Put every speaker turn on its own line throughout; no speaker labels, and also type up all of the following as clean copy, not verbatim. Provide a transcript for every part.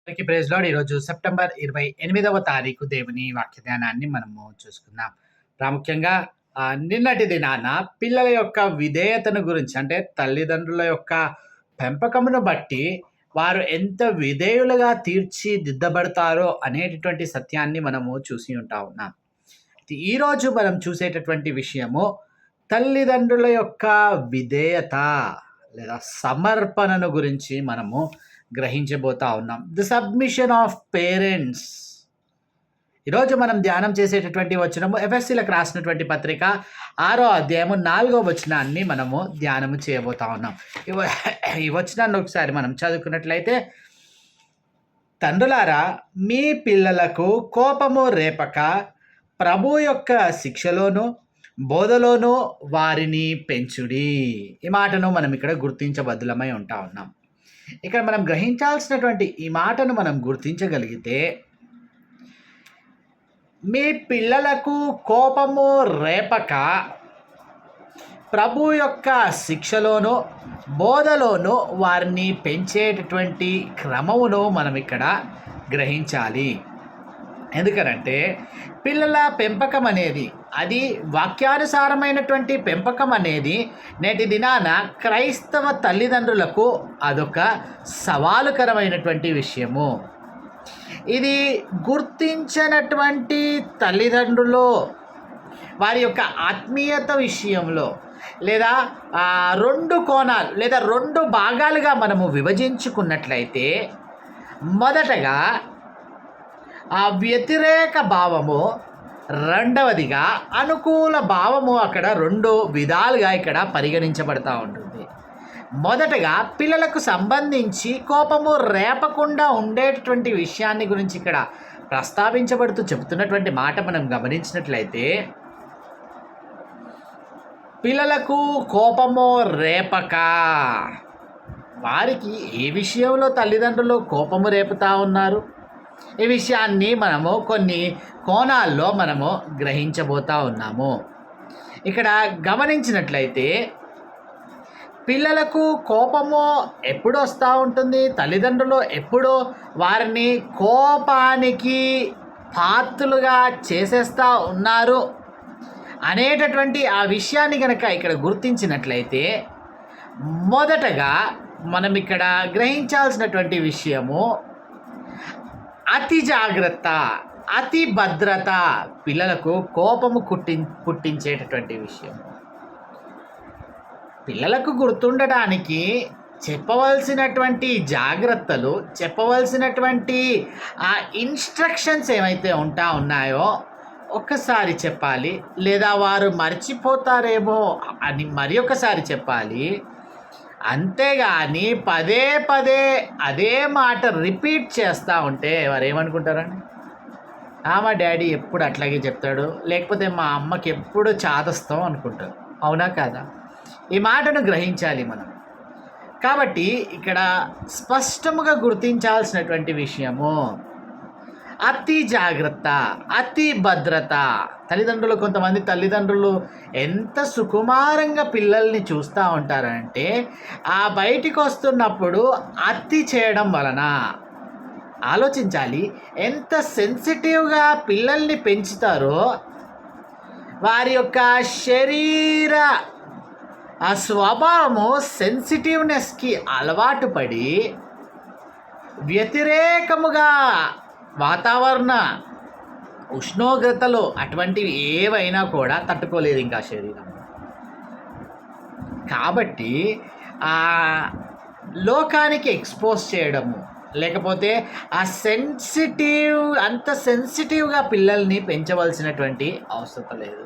Praise lord. ఈరోజు September 28వ తారీఖు దేవుని వాక్య ధ్యానాన్ని మనము చూసుకుందాం. ప్రాముఖ్యంగా నిన్నటి దినాన పిల్లల యొక్క విధేయతను గురించి, అంటే తల్లిదండ్రుల యొక్క పెంపకమును బట్టి వారు ఎంత విధేయులుగా తీర్చిదిద్దబడతారో అనేటటువంటి సత్యాన్ని మనము చూసి ఉన్నాం. ఈరోజు మనం చూసేటటువంటి విషయము తల్లిదండ్రుల యొక్క విధేయత లేదా సమర్పణను గురించి మనము గ్రహించబోతా ఉన్నాం. The submission of parents. ఈరోజు మనం ధ్యానం చేసేటటువంటి వచనము ఎఫెసీలకు రాసినటువంటి పత్రిక 6వ అధ్యాయము 4వ వచనాన్ని మనము ధ్యానము చేయబోతా ఉన్నాం. ఈ వచనాన్ని ఒకసారి మనం చదువుకున్నట్లయితే, తండ్రులారా మీ పిల్లలకు కోపము రేపక ప్రభు యొక్క శిక్షలోను బోధలోను వారిని పెంచుడి. ఈ మాటను మనం ఇక్కడ గుర్తించబద్దులమై ఉంటా ఉన్నాం. ఇక్కడ మనం గ్రహించాల్సినటువంటి ఈ మాటను మనం గుర్తించగలిగితే, మీ పిల్లలకు కోపము రేపక ప్రభు యొక్క శిక్షలోను బోధలోను వారిని పెంచేటటువంటి క్రమమును మనం ఇక్కడ గ్రహించాలి. ఎందుకనంటే పిల్లల పెంపకం అనేది, అది వాక్యానుసారమైనటువంటి పెంపకం అనేది నేటి దినాన క్రైస్తవ తల్లిదండ్రులకు అదొక సవాలుకరమైనటువంటి విషయము. ఇది గుర్తించినటువంటి తల్లిదండ్రులు వారి యొక్క ఆత్మీయత విషయంలో లేదా 2 కోణాలు లేదా 2 భాగాలుగా మనము విభజించుకున్నట్లయితే, మొదటగా ఆ వ్యతిరేక భావము, రెండవదిగా అనుకూల భావము అక్కడ 2 విధాలుగా ఇక్కడ పరిగణించబడతా ఉంటుంది. మొదటగా పిల్లలకు సంబంధించి కోపము రేపకుండా ఉండేటటువంటి విషయాన్ని గురించి ఇక్కడ ప్రస్తావించబడుతూ చెబుతున్నటువంటి మాట మనం గమనించినట్లయితే, పిల్లలకు కోపము రేపక, వారికి ఏ విషయంలో తల్లిదండ్రులు కోపము రేపుతా ఉన్నారు, ఈ విషయాన్ని మనము కొన్ని కోణాల్లో మనము గ్రహించబోతా ఉన్నాము. ఇక్కడ గమనించినట్లయితే పిల్లలకు కోపము ఎప్పుడు వస్తూ ఉంటుంది, తల్లిదండ్రులు ఎప్పుడు వారిని కోపానికి పాత్రులుగా చేసేస్తూ ఉన్నారు అనేటటువంటి ఆ విషయాన్ని కనుక ఇక్కడ గుర్తించినట్లయితే, మొదటగా మనం ఇక్కడ గ్రహించాల్సినటువంటి విషయము అతి జాగ్రత్త, అతి భద్రత పిల్లలకు కోపము పుట్టించేటటువంటి విషయం. పిల్లలకు గుర్తుండడానికి చెప్పవలసినటువంటి జాగ్రత్తలు, చెప్పవలసినటువంటి ఆ ఇన్స్ట్రక్షన్స్ ఏమైతే ఉన్నాయో ఒక్కసారి చెప్పాలి, లేదా వారు మర్చిపోతారేమో అని మరి ఒకసారి చెప్పాలి. అంతేగాని పదే పదే అదే మాట రిపీట్ చేస్తూ ఉంటే వారు ఏమనుకుంటారండి? మా డాడీ ఎప్పుడు అట్లాగే చెప్తాడు, లేకపోతే మా అమ్మకి ఎప్పుడు చాదస్తాం అనుకుంటారు. అవునా కాదా? ఈ మాటను గ్రహించాలి మనం. కాబట్టి ఇక్కడ స్పష్టముగా గుర్తించాల్సినటువంటి విషయము అతి జాగ్రత్త, అతి భద్రత. కొంతమంది తల్లిదండ్రులు ఎంత సుకుమారంగా పిల్లల్ని చూస్తూ ఉంటారంటే, ఆ బయటికి వస్తున్నప్పుడు అతి చేయడం వలన ఆలోచించాలి, ఎంత సెన్సిటివ్గా పిల్లల్ని పెంచుతారో. వారి యొక్క శరీర ఆ స్వభావము సెన్సిటివ్నెస్కి అలవాటు పడి వ్యతిరేకముగా వాతావరణ ఉష్ణోగ్రతలు అటువంటివి ఏవైనా కూడా తట్టుకోలేదు ఇంకా శరీరం. కాబట్టి ఆ లోకానికి ఎక్స్పోజ్ చేయడము, లేకపోతే ఆ అంత సెన్సిటివ్గా పిల్లల్ని పెంచవలసినటువంటి అవసరం లేదు.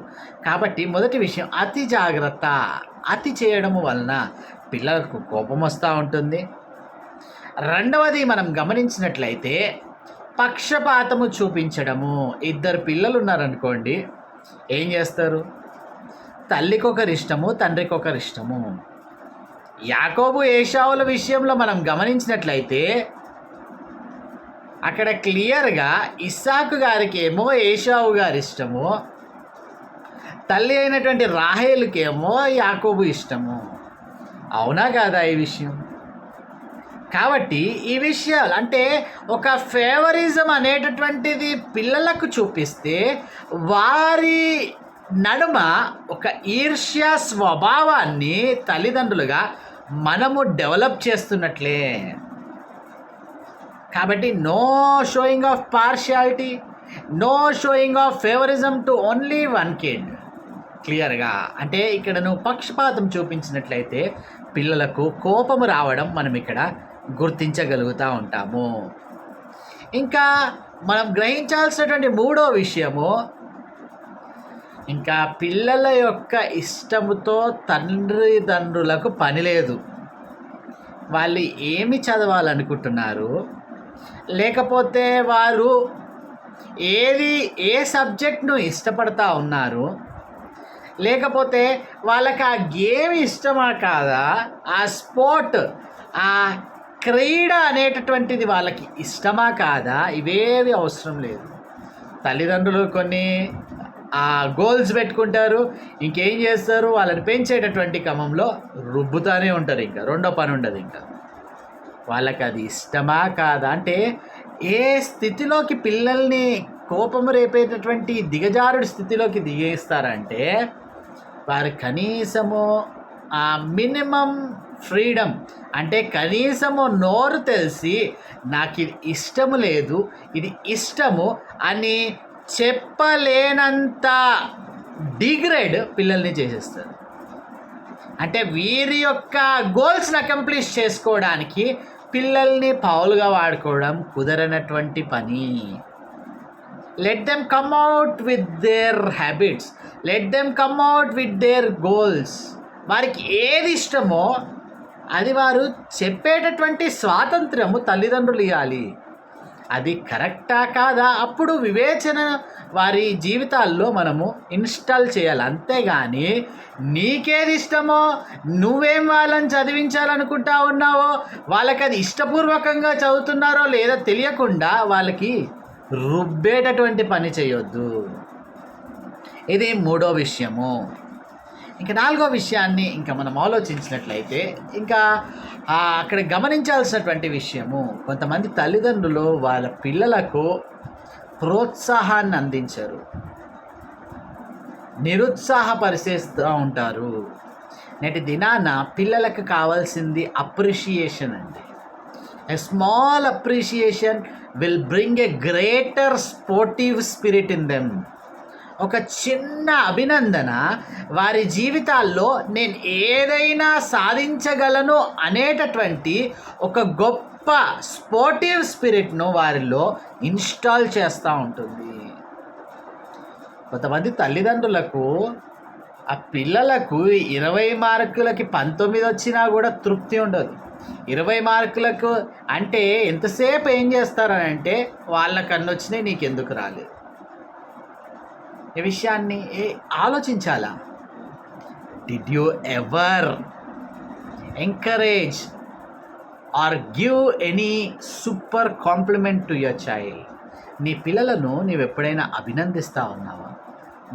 కాబట్టి మొదటి విషయం అతి జాగ్రత్త. అతి చేయడము వలన పిల్లలకు కోపం వస్తూ ఉంటుంది. రెండవది మనం గమనించినట్లయితే పక్షపాతము చూపించడము. 2 పిల్లలు ఉన్నారనుకోండి, ఏం చేస్తారు? తల్లికి ఒకరి ఇష్టము, తండ్రికి ఒకరి ఇష్టము. యాకోబు ఏశావుల విషయంలో మనం గమనించినట్లయితే అక్కడ క్లియర్గా ఇస్సాకు గారికి ఏమో ఏశావు గారి ఇష్టము, తల్లి అయినటువంటి రాహేలుకేమో యాకోబు ఇష్టము. అవునా కాదా ఈ విషయం? కాబట్టి ఈ విషయాలు అంటే ఒక ఫేవరిజం అనేటటువంటిది పిల్లలకు చూపిస్తే వారి నడుమ ఒక ఈర్ష్య స్వభావాన్ని తల్లిదండ్రులుగా మనము డెవలప్ చేస్తున్నట్లే. కాబట్టి no showing of partiality, no showing of favouritism to only one kid. క్లియర్గా అంటే ఇక్కడ నువ్వు పక్షపాతం చూపించినట్లయితే పిల్లలకు కోపము రావడం మనం ఇక్కడ గుర్తించగలుగుతూ ఉంటాము. ఇంకా మనం గ్రహించాల్సినటువంటి మూడో విషయము, ఇంకా పిల్లల యొక్క ఇష్టముతో తల్లిదండ్రులకు పని లేదు. వాళ్ళు ఏమి చదవాలనుకుంటున్నారు, లేకపోతే వారు ఏ సబ్జెక్ట్ను ఇష్టపడతా ఉన్నారు, లేకపోతే వాళ్ళకి ఆ గేమ్ ఇష్టమా కాదా, ఆ స్పోర్ట్, ఆ క్రీడ అనేటటువంటిది వాళ్ళకి ఇష్టమా కాదా, ఇవేవి అవసరం లేదు. తల్లిదండ్రులు కొన్ని గోల్స్ పెట్టుకుంటారు, ఇంకేం చేస్తారు, వాళ్ళని పెంచేటటువంటి క్రమంలో రుబ్బుతానే ఉంటారు. ఇంకా రెండో పని ఉండదు. ఇంకా వాళ్ళకి అది ఇష్టమా కాదా అంటే ఏ స్థితిలోకి పిల్లల్ని కోపము రేపేటటువంటి దిగజారుడి స్థితిలోకి దిగేస్తారంటే వారు కనీసము ఆ మినిమం ఫ్రీడమ్ అంటే కనీసము నోరు తెలిసి నాకు ఇది ఇష్టము లేదు, ఇది ఇష్టము అని చెప్పలేనంత డిగ్రేడ్ పిల్లల్ని చేసేస్తారు. అంటే వీరి యొక్క గోల్స్ని అకంప్లిష్ చేసుకోవడానికి పిల్లల్ని పౌలుగా వాడుకోవడం కుదరనటువంటి పని. Let them come out with their habits, let them come out with their goals. వారికి ఏది ఇష్టమో అది వారు చెప్పేటటువంటి స్వాతంత్రము తల్లిదండ్రులు ఇవ్వాలి. అది కరెక్టా కాదా అప్పుడు వివేచన వారి జీవితాల్లో మనము ఇన్స్టాల్ చేయాలి. అంతేగాని నీకేది ఇష్టమో, నువ్వేం వాళ్ళని చదివించాలనుకుంటా ఉన్నావో, వాళ్ళకి అది ఇష్టపూర్వకంగా చదువుతున్నారో లేదా తెలియకుండా వాళ్ళకి రుబ్బేటటువంటి పని చేయొద్దు. ఇది మూడో విషయము. ఇంకా నాలుగో విషయాన్ని ఇంకా మనం ఆలోచించినట్లయితే ఇంకా అక్కడ గమనించాల్సినటువంటి విషయము, కొంతమంది తల్లిదండ్రులు వాళ్ళ పిల్లలకు ప్రోత్సాహాన్ని అందించరు, నిరుత్సాహపరిచేస్తూ ఉంటారు. నేటి దినాన పిల్లలకు కావాల్సింది అప్రిషియేషన్ అండి. A small appreciation will bring a greater sportive spirit in them. ఒక చిన్న అభినందన వారి జీవితాల్లో నేను ఏదైనా సాధించగలను అనేటటువంటి ఒక గొప్ప స్పోర్టివ్ స్పిరిట్ను వారిలో ఇన్స్టాల్ చేస్తూ ఉంటుంది. కొంతమంది తల్లిదండ్రులకు ఆ పిల్లలకు 20 మార్కులకి 19 వచ్చినా కూడా తృప్తి ఉండదు. 20 మార్కులకు అంటే ఎంతసేపు ఏం చేస్తారనంటే వాళ్ళకన్నా వచ్చినాయి నీకెందుకు రాలేదు. ఈ విషయాన్ని ఆలోచించాలా. Did you ever encourage or give any super compliment to your child? నీ పిల్లలను నీవు ఎప్పుడైనా అభినందిస్తూ ఉన్నావా?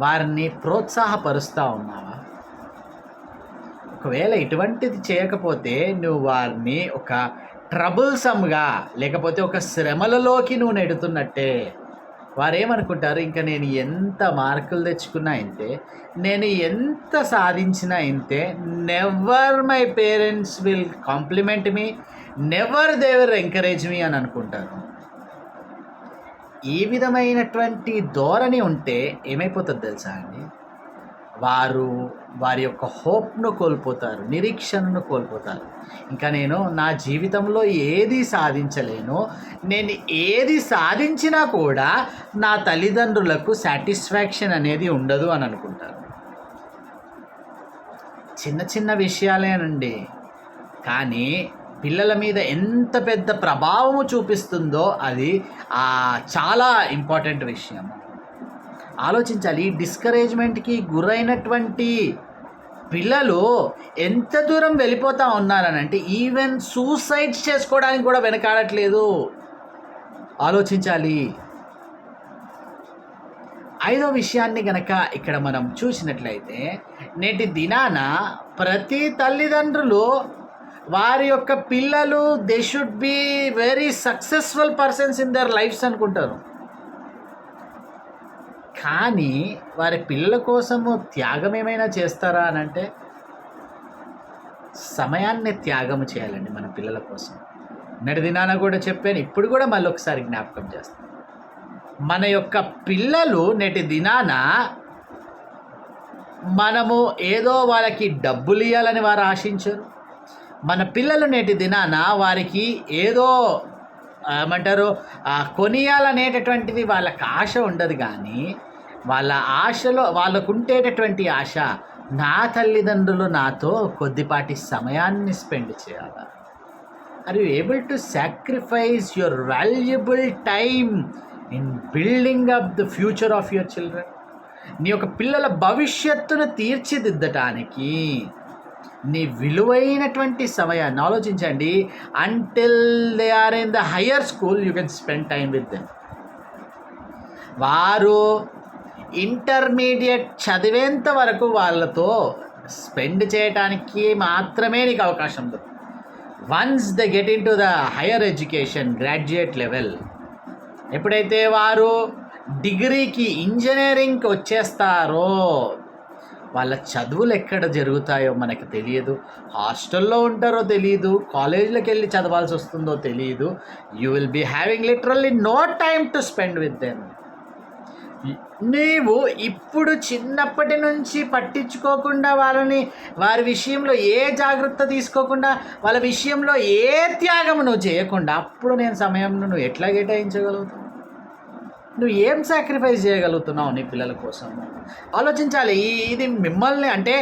వారిని ప్రోత్సాహపరుస్తూ ఉన్నావా? ఒకవేళ ఇటువంటిది చేయకపోతే నువ్వు వారిని ఒక ట్రబుల్సమ్గా లేకపోతే ఒక శ్రమలలోకి నువ్వు నెడుతున్నట్టే. వారేమనుకుంటారు, ఇంకా నేను ఎంత మార్కులు తెచ్చుకున్నా ఇంతే, నేను ఎంత సాధించినా ఇంతే, never my parents will compliment me, never they will encourage me అని అనుకుంటారు. ఈ విధమైనటువంటి ధోరణి ఉంటే ఏమైపోతుంది తెలుసా అండి, వారి యొక్క హోప్ను కోల్పోతారు, నిరీక్షణను కోల్పోతారు. ఇంకా నేను నా జీవితంలో ఏది సాధించలేను, నేను ఏది సాధించినా కూడా నా తల్లిదండ్రులకు సాటిస్ఫాక్షన్ అనేది ఉండదు అని అనుకుంటారు. చిన్న చిన్న విషయాలేనండి, కానీ పిల్లల మీద ఎంత పెద్ద ప్రభావము చూపిస్తుందో అది చాలా ఇంపార్టెంట్ విషయం. ఆలోచించాలి. ఈ డిస్కరేజ్మెంట్కి గురైనటువంటి పిల్లలు ఎంత దూరం వెళ్ళిపోతూ ఉన్నారనంటే ఈవెన్ సూసైడ్స్ చేసుకోవడానికి కూడా వెనకాడట్లేదు. ఆలోచించాలి. ఐదో విషయాన్ని గనక ఇక్కడ మనం చూసినట్లయితే నేటి దినాన ప్రతి తల్లిదండ్రులు వారి యొక్క పిల్లలు they should be very successful persons in their lifes అనుకుంటారు. కానీ వారి పిల్లల కోసము త్యాగం ఏమైనా చేస్తారా అని అంటే సమయాన్ని త్యాగం చేయాలండి మన పిల్లల కోసం. నేటి దినాన కూడా చెప్పాను, ఇప్పుడు కూడా మళ్ళీ ఒకసారి జ్ఞాపకం చేస్తాను. మన యొక్క పిల్లలు నేటి దినాన మనము ఏదో వాళ్ళకి డబ్బులు ఇవ్వాలని వారు ఆశించరు. మన పిల్లలు నేటి దినాన వారికి ఏదో ఏమంటారు కొనియాలనేటటువంటిది వాళ్ళకి ఆశ ఉండదు. కానీ వాళ్ళ ఆశలో వాళ్ళకు ఉండేటటువంటి ఆశ, నా తల్లిదండ్రులు నాతో కొద్దిపాటి సమయాన్ని స్పెండ్ చేయాలి. Are you able to sacrifice your valuable time in building up the future of your children? నీ యొక్క పిల్లల భవిష్యత్తును తీర్చిదిద్దటానికి నీ విలువైనటువంటి సమయాన్ని ఆలోచించండి. Until they are in the higher school you can spend time with them. వారు ఇంటర్మీడియట్ చదివేంత వరకు వాళ్ళతో స్పెండ్ చేయటానికి మాత్రమే నీకు అవకాశం ఉంది. Once they get into the higher education, graduate level, ఎప్పుడైతే వారు డిగ్రీకి ఇంజనీరింగ్కి వచ్చేస్తారో వాళ్ళ చదువులు ఎక్కడ జరుగుతాయో మనకు తెలియదు. హాస్టల్లో ఉంటారో తెలియదు, కాలేజీలోకి వెళ్ళి చదవాల్సి వస్తుందో తెలియదు. You will be having literally no time to spend with them. నీవు ఇప్పుడు చిన్నప్పటి నుంచి పట్టించుకోకుండా వారి విషయంలో ఏ జాగ్రత్త తీసుకోకుండా, వాళ్ళ విషయంలో ఏ త్యాగం నువ్వు చేయకుండా, అప్పుడు నేను సమయం నువ్వు ఎట్లా కేటాయించగలుగుతావు? నువ్వు ఏం సాక్రిఫైస్ చేయగలుగుతున్నావు నీ పిల్లల కోసం? ఆలోచించాలి. ఇది మిమ్మల్ని అంటే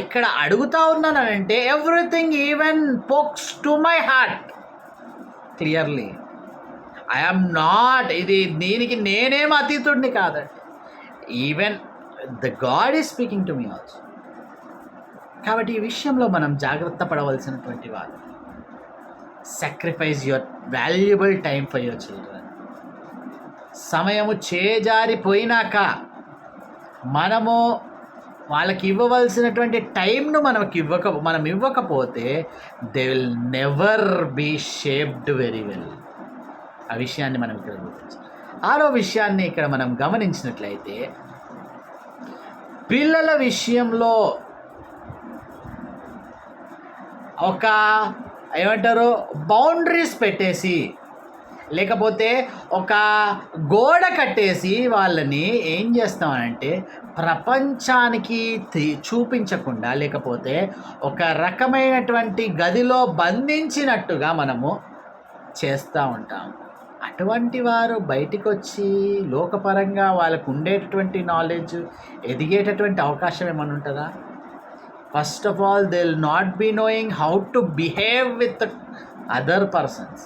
ఇక్కడ అడుగుతా ఉన్నానంటే everything even pokes to my heart clearly. I'm not, దీనికి నేనేం అతీతుడిని కాదండి. Even the God is speaking to me also. కాబట్టి ఈ విషయంలో మనం జాగ్రత్త పడవలసినటువంటి వాళ్ళు. Sacrifice your valuable time for your children. సమయము చేజారిపోయినాక మనము వాళ్ళకి ఇవ్వవలసినటువంటి టైంను మనం ఇవ్వకపోతే they will never be shaped very well. ఆ విషయాన్ని మనం ఇక్కడ గుర్తించాలి. ఆరో విషయాన్ని ఇక్కడ మనం గమనించినట్లయితే, పిల్లల విషయంలో ఒక ఏమంటారు బౌండరీస్ పెట్టేసి, లేకపోతే ఒక గోడ కట్టేసి వాళ్ళని ఏం చేస్తామనంటే ప్రపంచానికి చూపించకుండా, లేకపోతే ఒక రకమైనటువంటి గదిలో బంధించినట్టుగా మనము చేస్తూ ఉంటాం. అటువంటి వారు బయటికి వచ్చి లోకపరంగా వాళ్ళకు ఉండేటటువంటి నాలెడ్జ్ ఎదిగేటటువంటి అవకాశం ఏమైనా ఉంటుందా? First of all they will not be knowing how to behave with other persons.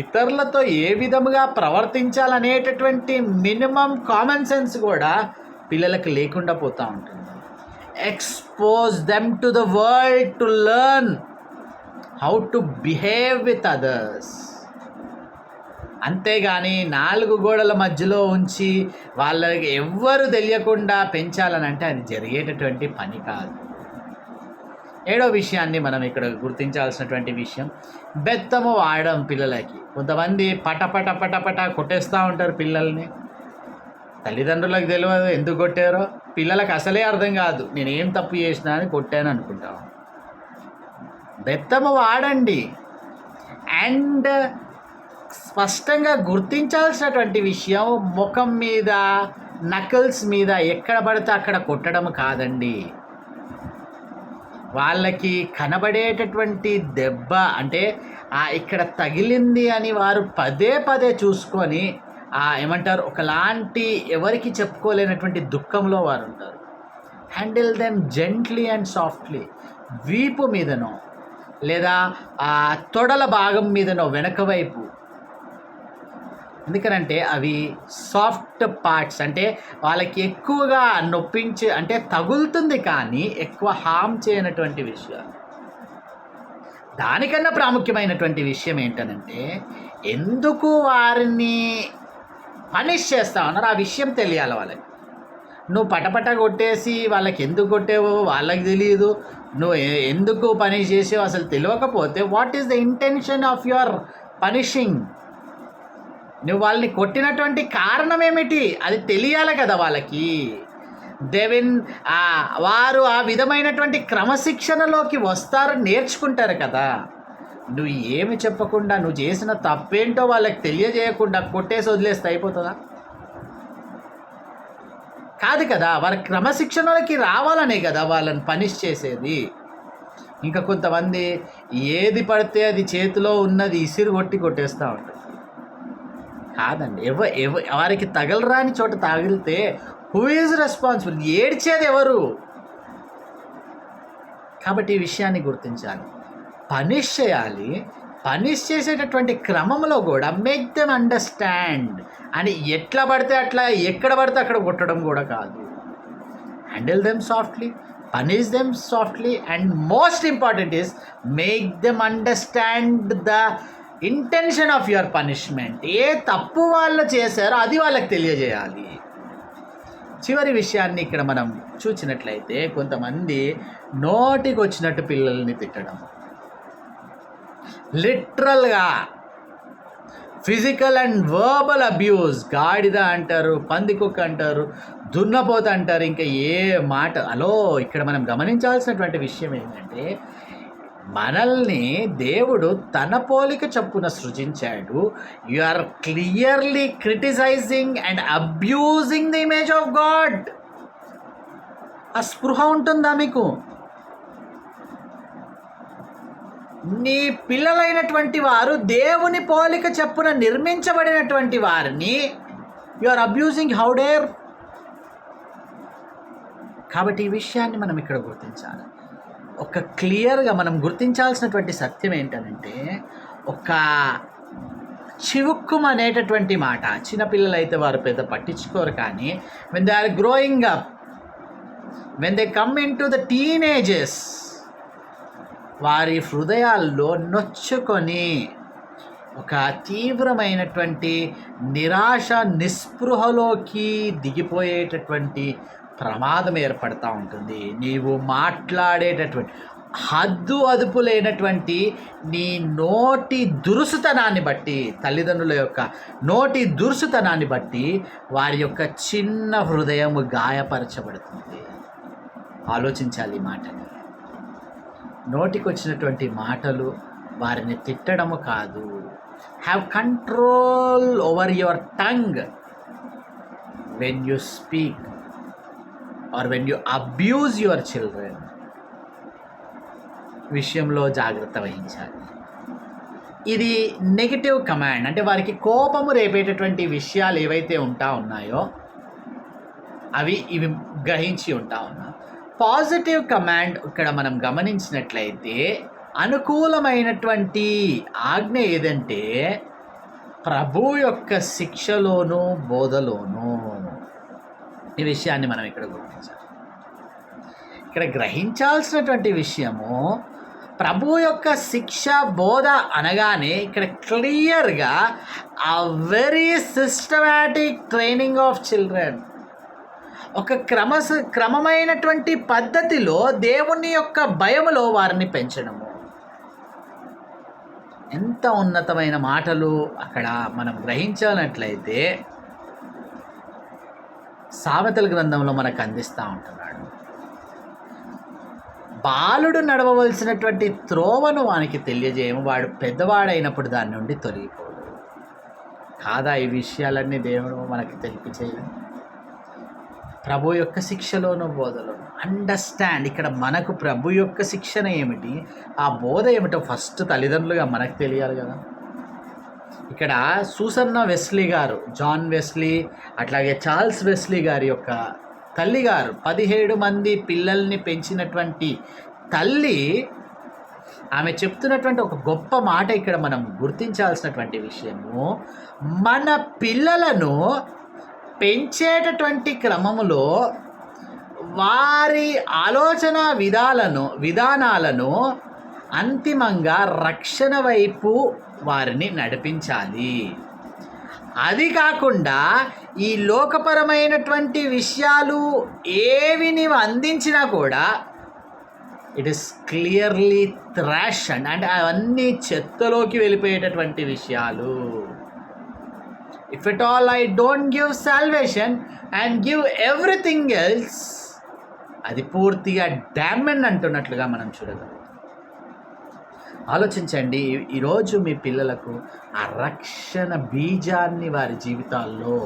ఇతరులతో ఏ విధముగా ప్రవర్తించాలనేటటువంటి మినిమం కామన్ సెన్స్ కూడా పిల్లలకు లేకుండా పోతూ ఉంటుంది. Expose them to the world to learn how to behave with others. అంతేగాని 4 గోడల మధ్యలో ఉంచి వాళ్ళకి ఎవ్వరు తెలియకుండా పెంచాలనంటే అది జరిగేటటువంటి పని కాదు. 7వ విషయాన్ని మనం ఇక్కడ గుర్తించాల్సినటువంటి విషయం, బెత్తము వాడడం పిల్లలకి. కొంతమంది పట కొట్టేస్తూ ఉంటారు పిల్లల్ని. తల్లిదండ్రులకు తెలియదు ఎందుకు కొట్టారో, పిల్లలకు అసలే అర్థం కాదు నేనేం తప్పు చేసినా అని కొట్టాను అనుకుంటాం. బెత్తము వాడండి. అండ్ స్పష్టంగా గుర్తించాల్సినటువంటి విషయం, ముఖం మీద, నకల్స్ మీద ఎక్కడ పడితే అక్కడ కొట్టడం కాదండి. వాళ్ళకి కనబడేటటువంటి దెబ్బ అంటే ఇక్కడ తగిలింది అని వారు పదే చూసుకొని ఏమంటారు ఒకలాంటి ఎవరికి చెప్పుకోలేనటువంటి దుఃఖంలో వారు ఉంటారు. Handle them gently and softly. వీపు మీదనో లేదా తొడల భాగం మీదనో వెనక వైపు, ఎందుకనంటే అవి సాఫ్ట్ పార్ట్స్, అంటే వాళ్ళకి ఎక్కువగా నొప్పించి అంటే తగులుతుంది కానీ ఎక్కువ హామ్ చేయనటువంటి విషయాలు. దానికన్నా ప్రాముఖ్యమైనటువంటి విషయం ఏంటనంటే ఎందుకు వారిని పనిష్ చేస్తా ఉన్నారు ఆ విషయం తెలియాలి వాళ్ళకి. నువ్వు పటపట కొట్టేసి వాళ్ళకి ఎందుకు కొట్టేవో వాళ్ళకి తెలియదు, నువ్వు ఎందుకు పనిష్ చేసావు అసలు తెలియకపోతే what is the intention of your punishing? నువ్వు వాళ్ళని కొట్టినటువంటి కారణం ఏమిటి అది తెలియాలి కదా వాళ్ళకి. దెన్ వారు ఆ విధమైనటువంటి క్రమశిక్షణలోకి వస్తారు, నేర్చుకుంటారు కదా. నువ్వు ఏమి చెప్పకుండా నువ్వు చేసిన తప్పేంటో వాళ్ళకి తెలియజేయకుండా కొట్టేసి వదిలేస్తే అయిపోతుందా? కాదు కదా. వారి క్రమశిక్షణలోకి రావాలనే కదా వాళ్ళని పనిష్ చేసేది. ఇంకా కొంతమంది ఏది పడితే అది చేతిలో ఉన్నది ఇసిరు కొట్టేస్తూ ఉంటారు. కాదండి, వారికి తగలరాని చోట తగిలితే హూ ఈజ్ రెస్పాన్సిబుల్? ఏడ్చేది ఎవరు? కాబట్టి ఈ విషయాన్ని గుర్తించాలి. పనిష్ చేయాలి, పనిష్ చేసేటటువంటి క్రమంలో కూడా మేక్ దెమ్ అండర్స్టాండ్ అని ఎట్లా పడితే అట్లా ఎక్కడ పడితే అక్కడ కొట్టడం కూడా కాదు. Handle them softly, punish them softly, and most important is make them understand the intention of your punishment. ఏ తప్పు వాళ్ళు చేశారో అది వాళ్ళకి తెలియజేయాలి. చివరి విషయాన్ని ఇక్కడ మనం చూసినట్లయితే కొంతమంది నోటికి వచ్చినట్టు పిల్లల్ని తిట్టడం, లిటరల్గా ఫిజికల్ అండ్ వర్బల్ అబ్యూస్, గాడిద అంటారు, పందికుక్క అంటారు, దున్నపోత అంటారు, ఇంకా ఏ మాట. అలో ఇక్కడ మనం గమనించాల్సినటువంటి విషయం ఏంటంటే మనల్ని దేవుడు తన పోలిక చొప్పున సృజించాడు. You are clearly criticising and abusing the image of God. ఆ స్పృహ ఉంటుందా మీకు? నీ పిల్లలైనటువంటి వారు దేవుని పోలిక చొప్పున నిర్మించబడినటువంటి వారిని you are abusing. How dare? కాబట్టి ఈ విషయాన్ని మనం ఇక్కడ గుర్తించాలి. ఒక క్లియర్గా మనం గుర్తించాల్సినటువంటి సత్యం ఏంటంటే ఒక చివుక్కుం అనేటటువంటి మాట. చిన్నపిల్లలు అయితే వారు పెద్ద పట్టించుకోరు, కానీ when they are growing up, when they come into the teenages, వారి హృదయాల్లో నొచ్చుకొని ఒక తీవ్రమైనటువంటి నిరాశ నిస్పృహలోకి దిగిపోయేటటువంటి ప్రమాదం ఏర్పడుతూ ఉంటుంది. నీవు మాట్లాడేటటువంటి హద్దు అదుపు లేనటువంటి నీ నోటి దురుసుతనాన్ని బట్టి, తల్లిదండ్రుల యొక్క నోటి దురుసుతనాన్ని బట్టి వారి యొక్క చిన్న హృదయం గాయపరచబడుతుంది. ఆలోచించాలి ఈ మాటని. నోటికి వచ్చినటువంటి మాటలు వారిని తిట్టడము కాదు. Have control over your tongue when you speak or when you abuse your children. విషయంలో జాగ్రత్త వహించాలి. ఇది నెగిటివ్ కమాండ్, అంటే వారికి కోపము రేపేటటువంటి విషయాలు ఏవైతే ఉన్నాయో ఇవి గ్రహించి ఉన్నా. పాజిటివ్ కమాండ్ ఇక్కడ మనం గమనించినట్లయితే అనుకూలమైనటువంటి ఆజ్ఞ ఏదంటే ప్రభు యొక్క శిక్షలోను బోధలోను. ఈ విషయాన్ని మనం ఇక్కడ గుర్తించాలి. ఇక్కడ గ్రహించాల్సినటువంటి విషయము ప్రభు యొక్క శిక్ష బోధ అనగానే ఇక్కడ క్లియర్గా ఆ very systematic training of children, ఒక క్రమమైనటువంటి పద్ధతిలో దేవుని యొక్క భయములో వారిని పెంచడము. ఎంత ఉన్నతమైన మాటలు అక్కడ మనం గ్రహించాలన్నట్లయితే సామెతల గ్రంథంలో మనకు అందిస్తూ ఉంటున్నాడు. బాలుడు నడవవలసినటువంటి త్రోవను వానికి తెలియజేయము, వాడు పెద్దవాడైనప్పుడు దాని నుండి తొలగిపోడు. కాదా ఈ విషయాలన్నీ దేవుడు మనకి తెలియచేయడం? ప్రభు యొక్క శిక్షలోను బోధలోను అండర్స్టాండ్. ఇక్కడ మనకు ప్రభు యొక్క శిక్షణ ఏమిటి, ఆ బోధ ఏమిటో ఫస్ట్ తల్లిదండ్రులుగా మనకు తెలియాలి కదా. ఇక్కడ సూసన్న వెస్లీ గారు, జాన్ వెస్లీ, అట్లాగే చార్ల్స్ వెస్లీ గారి యొక్క తల్లిగారు 17 మంది పిల్లల్ని పెంచినటువంటి తల్లి, ఆమె చెప్తున్నటువంటి ఒక గొప్ప మాట ఇక్కడ మనం గుర్తించాల్సినటువంటి విషయము, మన పిల్లలను పెంచేటటువంటి క్రమములో వారి ఆలోచన విధానాలను అంతిమంగా రక్షణ వైపు వారిని నడిపించాలి. అది కాకుండా ఈ లోకపరమైనటువంటి విషయాలు ఏవి నీవు అందించినా కూడా ఇట్ ఈస్ క్లియర్లీ థ్రాష్ అంటే అవన్నీ చెత్తలోకి వెళ్ళిపోయేటటువంటి విషయాలు. If at all I don't give salvation and give everything else, అది పూర్తిగా డ్యామెన్ అంటున్నట్లుగా మనం చూడగలం. ఆలోచించండి, ఈరోజు మీ పిల్లలకు ఆ రక్షణ బీజాన్ని వారి జీవితాల్లో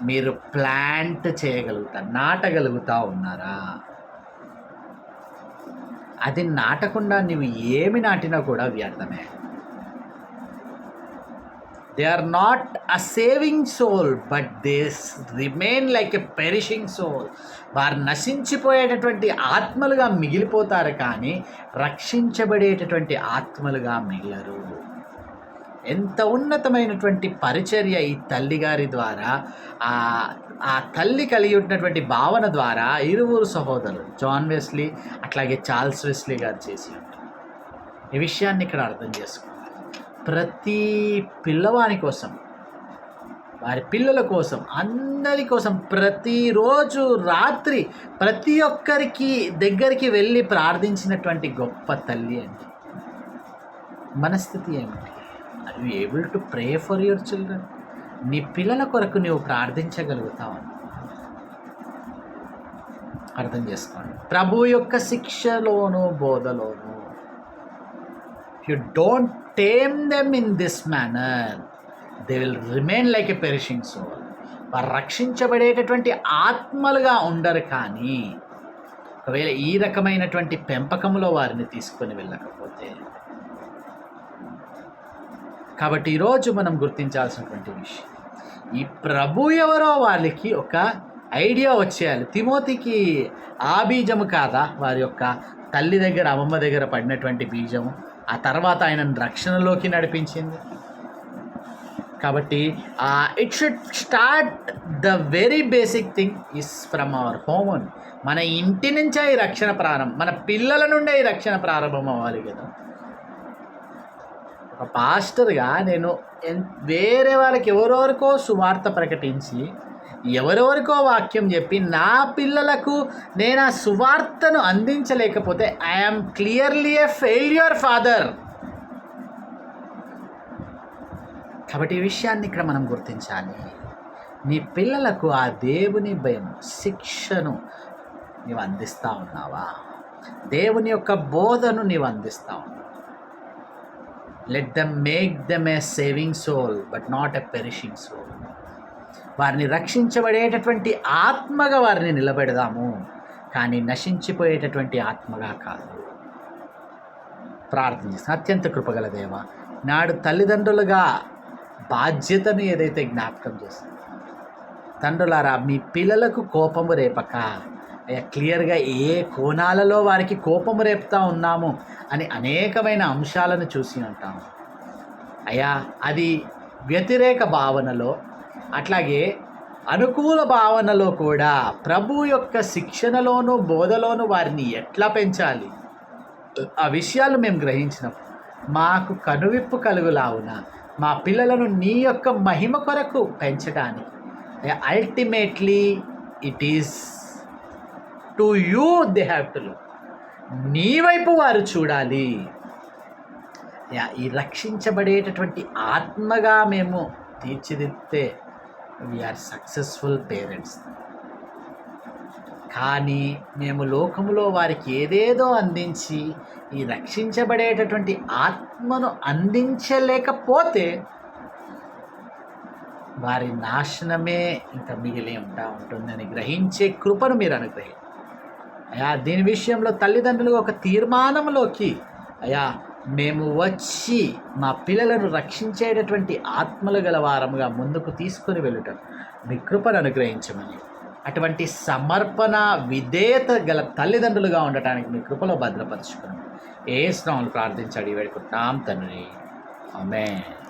మీరు ప్లాంట్ చేయగలుగుతారు, నాటగలుగుతా ఉన్నారా? అది నాటకుండా నీవు ఏమి నాటినా కూడా వ్యర్థమే. They are not a saving soul but they remain like a perishing soul. వారు నశించిపోయేటటువంటి ఆత్మలుగా మిగిలిపోతారు, కానీ రక్షించబడేటటువంటి ఆత్మలుగా మిగిలరు. ఎంత ఉన్నతమైనటువంటి పరిచర్య ఈ తల్లిగారి ద్వారా, ఆ తల్లి కలిగి ఉన్నటువంటి భావన ద్వారా ఇరువురు సహోదరులు జాన్ వెస్లీ అట్లాగే చార్ల్స్ వెస్లీ గారు చేసి ఉంటారు. ఈ విషయాన్ని ఇక్కడ అర్థం చేసుకోవాలి. ప్రతి పిల్లవాని కోసం, వారి పిల్లల కోసం, అందరి కోసం ప్రతిరోజు రాత్రి ప్రతి ఒక్కరికి దగ్గరికి వెళ్ళి ప్రార్థించినటువంటి గొప్ప తల్లి అండి. మనస్థితి ఏమిటి? Are you able to pray for your children? నీ పిల్లల కొరకు నువ్వు ప్రార్థించగలుగుతావు? అర్థం చేసుకోండి. ప్రభు యొక్క శిక్షలోను బోధలోను you don't tame them in this manner, they will remain like a perishing soul. వారు రక్షించబడేటటువంటి ఆత్మలుగా ఉండరు, కానీ ఒకవేళ ఈ రకమైనటువంటి పెంపకంలో వారిని తీసుకొని వెళ్ళకపోతే. కాబట్టి ఈరోజు మనం గుర్తించాల్సినటువంటి విషయం, ఈ ప్రభు ఎవరో వాళ్ళకి ఒక ఐడియా వచ్చేయాలి. తిమోతికి ఆ బీజము కాదా వారి యొక్క తల్లి దగ్గర, అమ్మమ్మ దగ్గర పడినటువంటి బీజము ఆ తర్వాత ఆయనను రక్షణలోకి నడిపించింది. కాబట్టి it should start the very basic thing is from our home own. మన ఇంటి నుంచే ఈ రక్షణ ప్రారంభం, మన పిల్లల నుండే ఈ రక్షణ ప్రారంభం అవ్వాలి కదా. ఒక పాస్టర్గా నేను వేరే వాళ్ళకి ఎవరెవరికో సువార్త ప్రకటించి ఎవరెవరికో వాక్యం చెప్పి నా పిల్లలకు నేను ఆ సువార్తను అందించలేకపోతే I'm clearly a failure father. కాబట్టి ఈ విషయాన్ని ఇక్కడ మనం గుర్తించాలి. నీ పిల్లలకు ఆ దేవుని భయం, శిక్షను నీవు అందిస్తూ ఉన్నావా? దేవుని యొక్క బోధను నీవు అందిస్తూ ఉన్నావా? Let them make them a saving soul but not a perishing soul. వారిని రక్షించబడేటటువంటి ఆత్మగా వారిని నిలబెడదాము, కానీ నశించిపోయేటటువంటి ఆత్మగా కాదు. ప్రార్థన చేస్తాను. అత్యంత కృపగల దేవ, నాడు తల్లిదండ్రులుగా బాధ్యతను ఏదైతే జ్ఞాపకం చేస్తుంది, తండ్రులారా మీ పిల్లలకు కోపము రేపక, క్లియర్గా ఏ కోణాలలో వారికి కోపము రేపుతా ఉన్నాము అని అనేకమైన అంశాలను చూసి ఉంటాము అయ్యా. అది వ్యతిరేక భావనలో, అట్లాగే అనుకూల భావనలో కూడా ప్రభు యొక్క శిక్షణలోను బోధలోను వారిని ఎట్లా పెంచాలి, ఆ విషయాలు మేము గ్రహించినప్పుడు మాకు కనువిప్పు కలుగులావున మా పిల్లలను నీ యొక్క మహిమ కొరకు పెంచడానికి, ultimately it is to you they have to look. నీ వైపు వారు చూడాలి. ఈ రక్షించబడేటటువంటి ఆత్మగా మేము తీర్చిదిద్దితే వీఆర్ సక్సెస్ఫుల్ పేరెంట్స్. కానీ మేము లోకములో వారికి ఏదేదో అందించి ఈ రక్షించబడేటటువంటి ఆత్మను అందించలేకపోతే వారి నాశనమే ఇంకా మిగిలి ఉంటుందని గ్రహించే కృపను మీరు అనుగ్రహించండి అయ్యా. దీని విషయంలో తల్లిదండ్రులు ఒక తీర్మానంలోకి అయ్యా మేము వచ్చి మా పిల్లలను రక్షించేటటువంటి ఆత్మలు గల వారముగా ముందుకు తీసుకొని వెళ్ళటం మీ కృపను అనుగ్రహించమని, అటువంటి సమర్పణ విధేయత గల తల్లిదండ్రులుగా ఉండటానికి మీ కృపలో భద్రపరచుకుని యేసు నామములో ప్రార్థించి వేడుకుంటున్నాం తండ్రి. ఆమేన్.